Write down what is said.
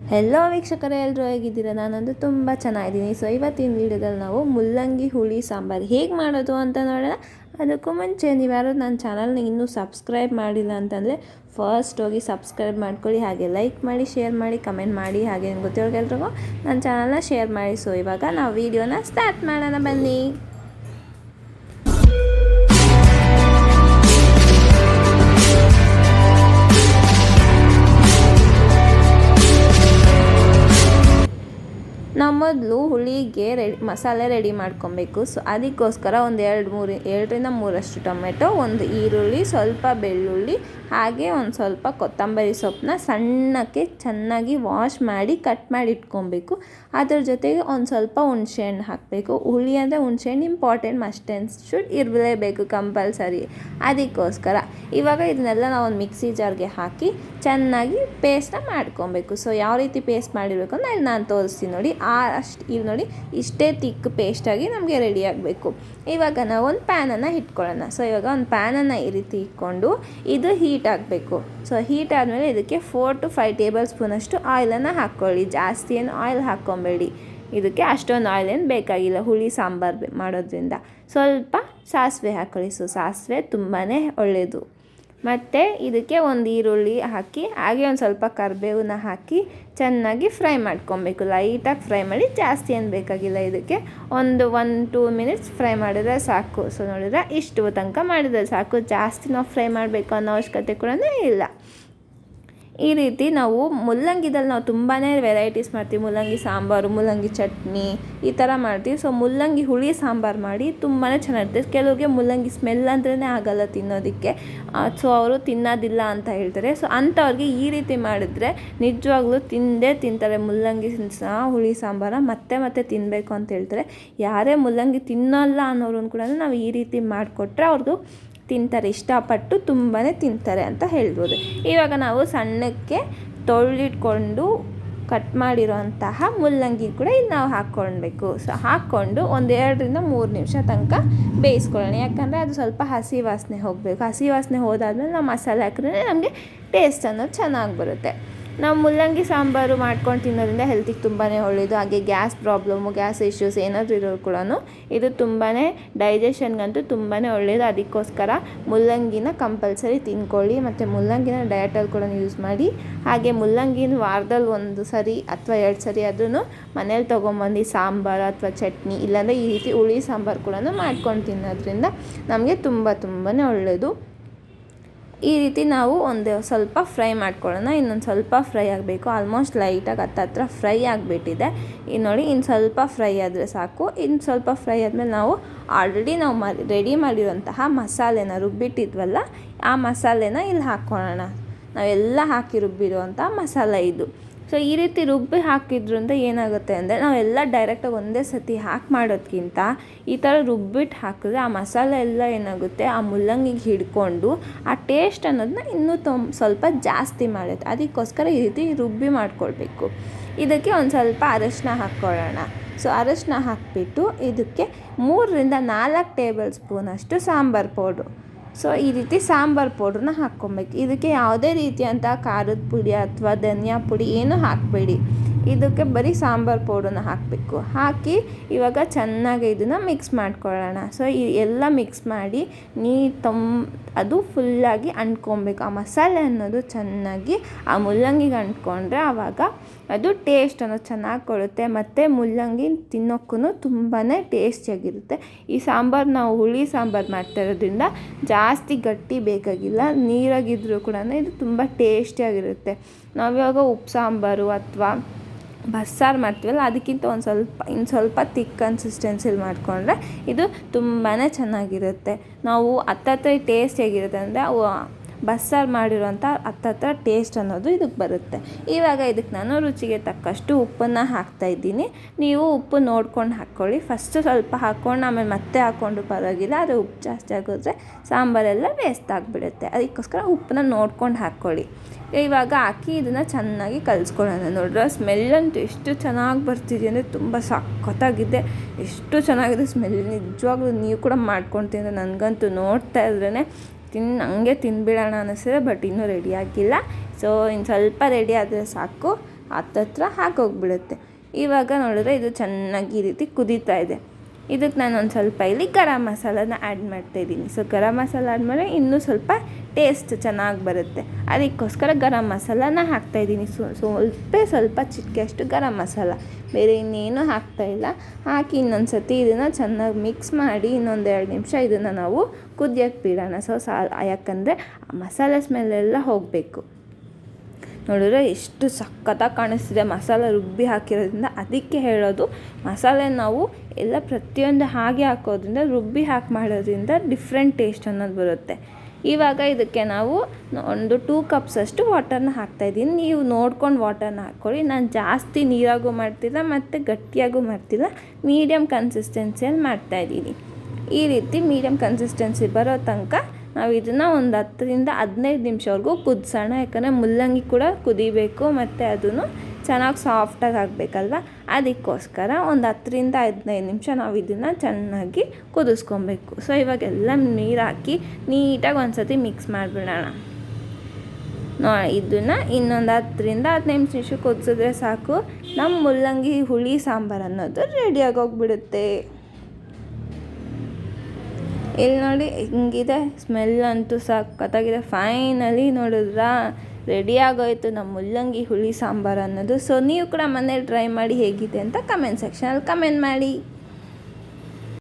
Hello ವೀಕ್ಷಕರೇ, ಎಲ್ಲರೂ ಹೇಗಿದ್ದೀರಾ? ನಾನಂತೂ ತುಂಬ ಚೆನ್ನಾಗಿದ್ದೀನಿ. ಸೊ ಇವತ್ತಿನ ವೀಡಿಯೋದಲ್ಲಿ ನಾವು ಮುಲ್ಲಂಗಿ ಹುಳಿ ಸಾಂಬಾರು ಹೇಗೆ ಮಾಡೋದು ಅಂತ ನೋಡೋಣ. ಅದಕ್ಕೂ ಮುಂಚೆ ನೀವು ಯಾರು ನನ್ನ ಚಾನಲ್ನ ಇನ್ನೂ ಸಬ್ಸ್ಕ್ರೈಬ್ ಮಾಡಿಲ್ಲ ಅಂತಂದರೆ ಫಸ್ಟ್ ಹೋಗಿ ಸಬ್ಸ್ಕ್ರೈಬ್ ಮಾಡ್ಕೊಳ್ಳಿ, ಹಾಗೆ ಲೈಕ್ ಮಾಡಿ, ಶೇರ್ ಮಾಡಿ, ಕಮೆಂಟ್ ಮಾಡಿ, ಹಾಗೆ ಗೊತ್ತಿರೋರಿಗೆಲ್ರಿಗೂ ನನ್ನ ಚಾನಲ್ನ ಶೇರ್ ಮಾಡಿ. ಸೊ ಇವಾಗ ನಾವು ವೀಡಿಯೋನ ಸ್ಟಾರ್ಟ್ ಮಾಡೋಣ, ಬನ್ನಿ. ನಾವು ಮೊದಲು ಹುಳಿಗೆ ಮಸಾಲೆ ರೆಡಿ ಮಾಡ್ಕೊಬೇಕು. ಸೊ ಅದಕ್ಕೋಸ್ಕರ ಒಂದು ಎರಡರಿಂದ ಮೂರಷ್ಟು ಟೊಮೆಟೊ, ಒಂದು ಈರುಳ್ಳಿ, ಸ್ವಲ್ಪ ಬೆಳ್ಳುಳ್ಳಿ, ಹಾಗೆ ಒಂದು ಸ್ವಲ್ಪ ಕೊತ್ತಂಬರಿ ಸೊಪ್ಪನ್ನ ಸಣ್ಣಕ್ಕೆ ಚೆನ್ನಾಗಿ ವಾಶ್ ಮಾಡಿ ಕಟ್ ಮಾಡಿ ಇಟ್ಕೊಬೇಕು. ಅದ್ರ ಜೊತೆಗೆ ಒಂದು ಸ್ವಲ್ಪ ಹುಣಸೆಹಣ್ಣು ಹಾಕಬೇಕು. ಹುಳಿ ಅಂದರೆ ಹುಣಸೆಹಣ್ಣು ಇಂಪಾರ್ಟೆಂಟ್, ಮಸ್ಟ್ ಆ್ಯಂಡ್ ಶುಡ್ ಇರಲೇಬೇಕು, ಕಂಪಲ್ಸರಿ. ಅದಕ್ಕೋಸ್ಕರ ಇವಾಗ ಇದನ್ನೆಲ್ಲ ನಾವು ಒಂದು ಮಿಕ್ಸಿ ಜಾರ್ಗೆ ಹಾಕಿ ಚೆನ್ನಾಗಿ ಪೇಸ್ಟನ್ನ ಮಾಡ್ಕೊಬೇಕು. ಸೊ ಯಾವ ರೀತಿ ಪೇಸ್ಟ್ ಮಾಡಿರಬೇಕು ಅಂತ ಇಲ್ಲಿ ನಾನು ತೋರಿಸ್ತೀನಿ ನೋಡಿ. ಇದು ನೋಡಿ, ಇಷ್ಟೇ ತಿಕ್ ಪೇಸ್ಟಾಗಿ ನಮಗೆ ರೆಡಿ ಆಗಬೇಕು. ಇವಾಗ ನಾವು ಒಂದು ಪ್ಯಾನನ್ನು ಇಟ್ಕೊಳ್ಳೋಣ. ಸೊ ಇವಾಗ ಒಂದು ಪ್ಯಾನನ್ನು ಈ ರೀತಿ ಇಟ್ಕೊಂಡು ಇದು ಹೀಟ್ ಆಗಬೇಕು. ಸೊ ಹೀಟ್ ಆದಮೇಲೆ ಇದಕ್ಕೆ 4 to 5 ಟೇಬಲ್ ಸ್ಪೂನಷ್ಟು ಆಯಿಲನ್ನು ಹಾಕ್ಕೊಳ್ಳಿ. ಜಾಸ್ತಿ ಏನು ಆಯಿಲ್ ಹಾಕ್ಕೊಬೇಡಿ, ಇದಕ್ಕೆ ಅಷ್ಟೊಂದು ಆಯಿಲ್ ಏನು ಬೇಕಾಗಿಲ್ಲ ಹುಳಿ ಸಾಂಬಾರು ಮಾಡೋದ್ರಿಂದ. ಸ್ವಲ್ಪ ಸಾಸಿವೆ ಹಾಕ್ಕೊಳ್ಳಿ. ಸೊ ಸಾಸಿವೆ ತುಂಬಾ ಒಳ್ಳೆಯದು. ಮತ್ತು ಇದಕ್ಕೆ ಒಂದು ಈರುಳ್ಳಿ ಹಾಕಿ, ಹಾಗೆ ಒಂದು ಸ್ವಲ್ಪ ಕರಿಬೇವನ್ನ ಹಾಕಿ ಚೆನ್ನಾಗಿ ಫ್ರೈ ಮಾಡ್ಕೊಬೇಕು. ಲೈಟಾಗಿ ಫ್ರೈ ಮಾಡಿ, ಜಾಸ್ತಿ ಏನು ಬೇಕಾಗಿಲ್ಲ. ಇದಕ್ಕೆ ಒಂದು 1-2 ಮಿನಿಟ್ಸ್ ಫ್ರೈ ಮಾಡಿದ್ರೆ ಸಾಕು. ಸೊ ನೋಡಿದ್ರೆ ಇಷ್ಟು ತನಕ ಮಾಡಿದ್ರೆ ಸಾಕು, ಜಾಸ್ತಿ ನಾವು ಫ್ರೈ ಮಾಡಬೇಕು ಅನ್ನೋ ಅವಶ್ಯಕತೆ ಕೂಡ ಇಲ್ಲ. ಈ ರೀತಿ ನಾವು ಮುಲ್ಲಂಗಿದಲ್ಲಿ ನಾವು ತುಂಬಾ ವೆರೈಟೀಸ್ ಮಾಡ್ತೀವಿ. ಮುಲ್ಲಂಗಿ ಸಾಂಬಾರು, ಮುಲ್ಲಂಗಿ ಚಟ್ನಿ, ಈ ಥರ ಮಾಡ್ತೀವಿ. ಸೊ ಮುಲ್ಲಂಗಿ ಹುಳಿ ಸಾಂಬಾರು ಮಾಡಿ ತುಂಬಾ ಚೆನ್ನಾಗಿರುತ್ತೆ. ಕೆಲವ್ರಿಗೆ ಮುಲ್ಲಂಗಿ ಸ್ಮೆಲ್ ಅಂದ್ರೇ ಆಗಲ್ಲ ತಿನ್ನೋದಕ್ಕೆ, ಸೊ ಅವರು ತಿನ್ನೋದಿಲ್ಲ ಅಂತ ಹೇಳ್ತಾರೆ. ಸೊ ಅಂಥವ್ರಿಗೆ ಈ ರೀತಿ ಮಾಡಿದ್ರೆ ನಿಜವಾಗ್ಲೂ ತಿಂತಾರೆ. ಮುಲ್ಲಂಗಿ ಹುಳಿ ಸಾಂಬಾರ ಮತ್ತೆ ಮತ್ತೆ ತಿನ್ನಬೇಕು ಅಂತ ಹೇಳ್ತಾರೆ. ಯಾರೇ ಮುಲ್ಲಂಗಿ ತಿನ್ನೋಲ್ಲ ಅನ್ನೋರು ಕೂಡ ನಾವು ಈ ರೀತಿ ಮಾಡಿಕೊಟ್ರೆ ಅವ್ರಿಗೂ ತಿಂತಾರೆ, ಇಷ್ಟಪಟ್ಟು ತುಂಬಾ ತಿಂತಾರೆ ಅಂತ ಹೇಳ್ಬೋದು. ಇವಾಗ ನಾವು ಸಣ್ಣಕ್ಕೆ ತೊಳೆದಿಟ್ಕೊಂಡು ಕಟ್ ಮಾಡಿರೋಂತಹ ಮುಲ್ಲಂಗಿ ಕೂಡ ಇಲ್ಲಿ ನಾವು ಹಾಕ್ಕೊಳ್ಬೇಕು. ಸೊ ಹಾಕ್ಕೊಂಡು ಒಂದು 2-3 ನಿಮಿಷ ತನಕ ಬೇಯಿಸ್ಕೊಳ್ಳೋಣ. ಯಾಕಂದರೆ ಅದು ಸ್ವಲ್ಪ ಹಸಿ ವಾಸನೆ ಹೋಗಬೇಕು. ಹಸಿ ವಾಸನೆ ಹೋದಾದ್ಮೇಲೆ ನಾವು ಮಸಾಲೆ ಹಾಕಿದ್ರೆ ನಮಗೆ ಟೇಸ್ಟ್ ಅನ್ನೋದು ಚೆನ್ನಾಗಿ ಬರುತ್ತೆ. ನಾವು ಮುಲ್ಲಂಗಿ ಸಾಂಬಾರು ಮಾಡ್ಕೊಂಡು ತಿನ್ನೋದ್ರಿಂದ ಹೆಲ್ತಿಗೆ ತುಂಬಾ ಒಳ್ಳೆಯದು. ಹಾಗೆ ಗ್ಯಾಸ್ ಪ್ರಾಬ್ಲಮ್ಮು, ಗ್ಯಾಸ್ ಇಶ್ಯೂಸ್ ಏನಾದರೂ ಇರೋರು ಕೂಡ ಇದು ತುಂಬಾ ಡೈಜೆಷನ್ಗಂತೂ ತುಂಬಾ ಒಳ್ಳೆಯದು. ಅದಕ್ಕೋಸ್ಕರ ಮುಲ್ಲಂಗಿನ ಕಂಪಲ್ಸರಿ ತಿನ್ಕೊಳ್ಳಿ. ಮತ್ತು ಮುಲ್ಲಂಗಿನ ಡಯಟಲ್ಲಿ ಕೂಡ ಯೂಸ್ ಮಾಡಿ. ಹಾಗೆ ಮುಲ್ಲಂಗಿನ ವಾರದಲ್ಲಿ 1 ಸರಿ ಅಥವಾ 2 ಸರಿ ಆದ್ರೂ ಮನೇಲಿ ತೊಗೊಂಬಂದು ಸಾಂಬಾರು ಅಥವಾ ಚಟ್ನಿ, ಇಲ್ಲಾಂದರೆ ಈ ರೀತಿ ಹುಳಿ ಸಾಂಬಾರು ಕೂಡ ಮಾಡ್ಕೊಂಡು ತಿನ್ನೋದ್ರಿಂದ ನಮಗೆ ತುಂಬಾ ಒಳ್ಳೆಯದು. ಈ ರೀತಿ ನಾವು ಒಂದು ಸ್ವಲ್ಪ ಫ್ರೈ ಮಾಡ್ಕೊಳ್ಳೋಣ. ಇನ್ನೊಂದು ಸ್ವಲ್ಪ ಫ್ರೈ ಆಗಬೇಕು. ಆಲ್ಮೋಸ್ಟ್ ಲೈಟಾಗಿ ಹತ್ರ ಫ್ರೈ ಆಗಿಬಿಟ್ಟಿದೆ. ಇನ್ನು ನೋಡಿ, ಇನ್ನು ಸ್ವಲ್ಪ ಫ್ರೈ ಆದರೆ ಸಾಕು. ಇನ್ನು ಸ್ವಲ್ಪ ಫ್ರೈ ಆದಮೇಲೆ ನಾವು ಆಲ್ರೆಡಿ ರೆಡಿ ಮಾಡಿರೋಂತಹ ಮಸಾಲೆನ ರುಬ್ಬಿಟ್ಟಿದ್ವಲ್ಲ, ಆ ಮಸಾಲೆನ ಇಲ್ಲಿ ಹಾಕ್ಕೊಳ್ಳೋಣ. ನಾವೆಲ್ಲ ಹಾಕಿ ರುಬ್ಬಿರುವಂಥ ಮಸಾಲೆ ಇದು. ಸೊ ಈ ರೀತಿ ರುಬ್ಬಿ ಹಾಕಿದ್ರಿಂದ ಏನಾಗುತ್ತೆ ಅಂದರೆ, ನಾವೆಲ್ಲ ಡೈರೆಕ್ಟಾಗಿ ಒಂದೇ ಸತಿ ಹಾಕಿ ಮಾಡೋದಕ್ಕಿಂತ ಈ ಥರ ರುಬ್ಬಿಟ್ಟು ಹಾಕಿದ್ರೆ ಆ ಮಸಾಲೆ ಎಲ್ಲ ಏನಾಗುತ್ತೆ, ಆ ಮುಲ್ಲಂಗಿಗೆ ಹಿಡ್ಕೊಂಡು ಆ ಟೇಸ್ಟ್ ಅನ್ನೋದನ್ನ ಇನ್ನೂ ಸ್ವಲ್ಪ ಜಾಸ್ತಿ ಮಾಡುತ್ತೆ. ಅದಕ್ಕೋಸ್ಕರ ಈ ರೀತಿ ರುಬ್ಬಿ ಮಾಡ್ಕೊಳ್ಬೇಕು. ಇದಕ್ಕೆ ಒಂದು ಸ್ವಲ್ಪ ಅರಶಿನ ಹಾಕ್ಕೊಳ್ಳೋಣ. ಸೊ ಅರಶಿನ ಹಾಕಿಬಿಟ್ಟು ಇದಕ್ಕೆ 3-4 ಟೇಬಲ್ ಸ್ಪೂನಷ್ಟು ಸಾಂಬಾರು ಪೌಡ್ರು. ಸೊ ಈ ರೀತಿ ಸಾಂಬಾರು ಪೌಡ್ರನ್ನ ಹಾಕ್ಕೊಬೇಕು. ಇದಕ್ಕೆ ಯಾವುದೇ ರೀತಿಯಂಥ ಖಾರದ ಪುಡಿ ಅಥವಾ ಧನಿಯಾ ಪುಡಿ ಏನೂ ಹಾಕಬೇಡಿ. ಇದಕ್ಕೆ ಬರೀ ಸಾಂಬಾರು ಪೌಡ್ರನ್ನ ಹಾಕಬೇಕು. ಹಾಕಿ ಇವಾಗ ಚೆನ್ನಾಗಿ ಇದನ್ನು ಮಿಕ್ಸ್ ಮಾಡ್ಕೊಳ್ಳೋಣ. ಸೊ ಎಲ್ಲ ಮಿಕ್ಸ್ ಮಾಡಿ ಅದು ಫುಲ್ಲಾಗಿ ಅಂಟ್ಕೊಬೇಕು. ಆ ಮಸಾಲೆ ಅನ್ನೋದು ಚೆನ್ನಾಗಿ ಆ ಮುಲ್ಲಂಗಿಗೆ ಅಂಟ್ಕೊಂಡ್ರೆ ಆವಾಗ ಅದು ಟೇಸ್ಟ್ ಅನ್ನೋದು ಚೆನ್ನಾಗಿ ಕೊಡುತ್ತೆ. ಮತ್ತು ಮುಲ್ಲಂಗಿ ತಿನ್ನೋಕ್ಕೂ ತುಂಬಾ ಟೇಸ್ಟಿಯಾಗಿರುತ್ತೆ. ಈ ಸಾಂಬಾರು ನಾವು ಹುಳಿ ಸಾಂಬಾರು ಮಾಡ್ತಾ ಇರೋದ್ರಿಂದ ಜಾಸ್ತಿ ಗಟ್ಟಿ ಬೇಕಾಗಿಲ್ಲ, ನೀರಾಗಿದ್ದರೂ ಕೂಡ ಇದು ತುಂಬ ಟೇಸ್ಟಿಯಾಗಿರುತ್ತೆ. ನಾವಿವಾಗ ಉಪ್ಪು ಸಾಂಬಾರು ಅಥವಾ ಬಸ್ಸಾರು ಮಾಡ್ತೀವಲ್ಲ, ಅದಕ್ಕಿಂತ ಇನ್ನು ಸ್ವಲ್ಪ ತಿಕ್ ಕನ್ಸಿಸ್ಟೆನ್ಸಿಲಿ ಮಾಡಿಕೊಂಡ್ರೆ ಇದು ತುಂಬಾ ಚೆನ್ನಾಗಿರುತ್ತೆ. ನಾವು ಹತ್ತತ್ರ ಟೇಸ್ಟ್ ಹೇಗಿರುತ್ತೆ ಅಂದರೆ, ಬಸ್ಸಾರು ಮಾಡಿರೋಂಥ ಹತ್ತತ್ರ ಟೇಸ್ಟ್ ಅನ್ನೋದು ಇದಕ್ಕೆ ಬರುತ್ತೆ. ಇವಾಗ ಇದಕ್ಕೆ ನಾನು ರುಚಿಗೆ ತಕ್ಕಷ್ಟು ಉಪ್ಪನ್ನು ಹಾಕ್ತಾಯಿದ್ದೀನಿ. ನೀವು ಉಪ್ಪು ನೋಡ್ಕೊಂಡು ಹಾಕ್ಕೊಳ್ಳಿ. ಫಸ್ಟು ಸ್ವಲ್ಪ ಹಾಕ್ಕೊಂಡು ಆಮೇಲೆ ಮತ್ತೆ ಹಾಕ್ಕೊಂಡು ಪರವಾಗಿಲ್ಲ. ಆದರೆ ಉಪ್ಪು ಜಾಸ್ತಿ ಆಗೋದ್ರೆ ಸಾಂಬಾರೆಲ್ಲ ವೇಸ್ಟ್ ಆಗಿಬಿಡುತ್ತೆ. ಅದಕ್ಕೋಸ್ಕರ ಉಪ್ಪನ್ನ ನೋಡ್ಕೊಂಡು ಹಾಕ್ಕೊಳ್ಳಿ. ಇವಾಗ ಹಾಕಿ ಇದನ್ನು ಚೆನ್ನಾಗಿ ಕಲಿಸ್ಕೊಳ್ಳೋಣ. ನೋಡ್ರೆ ಸ್ಮೆಲ್ಲಂತೂ ಎಷ್ಟು ಚೆನ್ನಾಗಿ ಬರ್ತಿದೆ ಅಂದರೆ ತುಂಬ ಸಖತ್ತಾಗಿದೆ. ಎಷ್ಟು ಚೆನ್ನಾಗಿದೆ ಸ್ಮೆಲ್. ನಿಜವಾಗ್ಲೂ ನೀವು ಕೂಡ ಮಾಡ್ಕೊಳ್ತೀನಿ. ನನಗಂತೂ ನೋಡ್ತಾ ಇದ್ರೇ ಹಂಗೆ ತಿನ್ಬಿಡೋಣ ಅನ್ನಿಸ್ತದೆ. ಬಟ್ ಇನ್ನೂ ರೆಡಿ ಆಗಿಲ್ಲ. ಸೊ ಇನ್ನು ಸ್ವಲ್ಪ ರೆಡಿ ಆದರೆ ಸಾಕು. ಹತ್ತತ್ರ ಹಾಕೋಗ್ಬಿಡುತ್ತೆ. ಇವಾಗ ನೋಡಿದ್ರೆ ಇದು ಚೆನ್ನಾಗಿ ಈ ರೀತಿ ಕುದೀತಾ ಇದೆ. ಇದಕ್ಕೆ ನಾನು ಒಂದು ಸ್ವಲ್ಪ ಇಲ್ಲಿ ಗರಂ ಮಸಾಲನ ಆ್ಯಡ್ ಮಾಡ್ತಾಯಿದ್ದೀನಿ. ಸೊ ಗರಂ ಮಸಾಲ ಆದಮೇಲೆ ಇನ್ನೂ ಸ್ವಲ್ಪ ಟೇಸ್ಟ್ ಚೆನ್ನಾಗಿ ಬರುತ್ತೆ. ಅದಕ್ಕೋಸ್ಕರ ಗರಂ ಮಸಾಲನ ಹಾಕ್ತಾಯಿದ್ದೀನಿ. ಸ್ವಲ್ಪ ಚಿಟಿಕೆಯಷ್ಟು ಗರಂ ಮಸಾಲ, ಬೇರೆ ಇನ್ನೇನು ಹಾಕ್ತಾಯಿಲ್ಲ. ಹಾಕಿ ಇನ್ನೊಂದು ಸತಿ ಇದನ್ನು ಚೆನ್ನಾಗಿ ಮಿಕ್ಸ್ ಮಾಡಿ ಇನ್ನೊಂದು 2 ನಿಮಿಷ ಇದನ್ನು ನಾವು ಕುದಿಯೋಕ್ಕೆ ಬಿಡೋಣ. ಯಾಕಂದರೆ ಮಸಾಲೆ ಸ್ಮೆಲ್ಲೆಲ್ಲ ಹೋಗಬೇಕು. ನೋಡಿದ್ರೆ ಎಷ್ಟು ಸಖತ್ತಾಗಿ ಕಾಣಿಸ್ತಿದೆ ಮಸಾಲೆ ರುಬ್ಬಿ ಹಾಕಿರೋದ್ರಿಂದ. ಅದಕ್ಕೆ ಹೇಳೋದು, ಮಸಾಲೆ ನಾವು ಎಲ್ಲ ಪ್ರತಿಯೊಂದು ಹಾಗೆ ಹಾಕೋದ್ರಿಂದ, ರುಬ್ಬಿ ಹಾಕಿ ಮಾಡೋದ್ರಿಂದ ಡಿಫ್ರೆಂಟ್ ಟೇಸ್ಟ್ ಅನ್ನೋದು ಬರುತ್ತೆ. ಇವಾಗ ಇದಕ್ಕೆ ನಾವು ಒಂದು 2 ಕಪ್ಸಷ್ಟು ವಾಟರ್ನ ಹಾಕ್ತಾಯಿದ್ದೀನಿ. ನೀವು ನೋಡ್ಕೊಂಡು ವಾಟರ್ನ ಹಾಕ್ಕೊಳ್ಳಿ. ನಾನು ಜಾಸ್ತಿ ನೀರಾಗೂ ಮಾಡ್ತಿಲ್ಲ ಮತ್ತು ಗಟ್ಟಿಯಾಗೂ ಮಾಡ್ತಿಲ್ಲ, ಮೀಡಿಯಮ್ ಕನ್ಸಿಸ್ಟೆನ್ಸಿಯಲ್ಲಿ ಮಾಡ್ತಾಯಿದ್ದೀನಿ. ಈ ರೀತಿ ಮೀಡಿಯಮ್ ಕನ್ಸಿಸ್ಟೆನ್ಸಿ ಬರೋ ತನಕ ನಾವು ಇದನ್ನು ಒಂದು 10-15 ನಿಮಿಷವರೆಗೂ ಕುದಿಸೋಣ. ಯಾಕಂದರೆ ಮುಲ್ಲಂಗಿ ಕೂಡ ಕುದಿಬೇಕು ಮತ್ತು ಅದನ್ನು ಚೆನ್ನಾಗಿ ಸಾಫ್ಟಾಗಿ ಆಗಬೇಕಲ್ವ. ಅದಕ್ಕೋಸ್ಕರ ಒಂದು 10-15 ನಿಮಿಷ ನಾವು ಇದನ್ನು ಚೆನ್ನಾಗಿ ಕುದಿಸ್ಕೊಬೇಕು. ಸೊ ಇವಾಗೆಲ್ಲ ನೀರು ಹಾಕಿ ನೀಟಾಗಿ ಒಂದು ಸತಿ ಮಿಕ್ಸ್ ಮಾಡಿಬಿಡೋಣ. ಇದನ್ನು ಇನ್ನೊಂದು 10-15 ನಿಮಿಷ ಕುದಿಸಿದ್ರೆ ಸಾಕು, ನಮ್ಮ ಮುಲ್ಲಂಗಿ ಹುಳಿ ಸಾಂಬಾರು ಅನ್ನೋದು ರೆಡಿಯಾಗಿ ಹೋಗ್ಬಿಡುತ್ತೆ. ಇಲ್ಲಿ ನೋಡಿ ಹಿಂಗಿದೆ, ಸ್ಮೆಲ್ ಅಂತೂ ಸಖತ್ತಾಗಿದೆ. ಫೈನಲಿ ನೋಡಿದ್ರಾ, ರೆಡಿ ಆಗೋಯ್ತು ನಮ್ಮ ಮುಲ್ಲಂಗಿ ಹುಳಿ ಸಾಂಬಾರು ಅನ್ನೋದು. ಸೊ ನೀವು ಕೂಡ ಮನೇಲಿ ಟ್ರೈ ಮಾಡಿ ಹೇಗಿದೆ ಅಂತ ಕಮೆಂಟ್ ಸೆಕ್ಷನಲ್ಲಿ ಕಮೆಂಟ್ ಮಾಡಿ.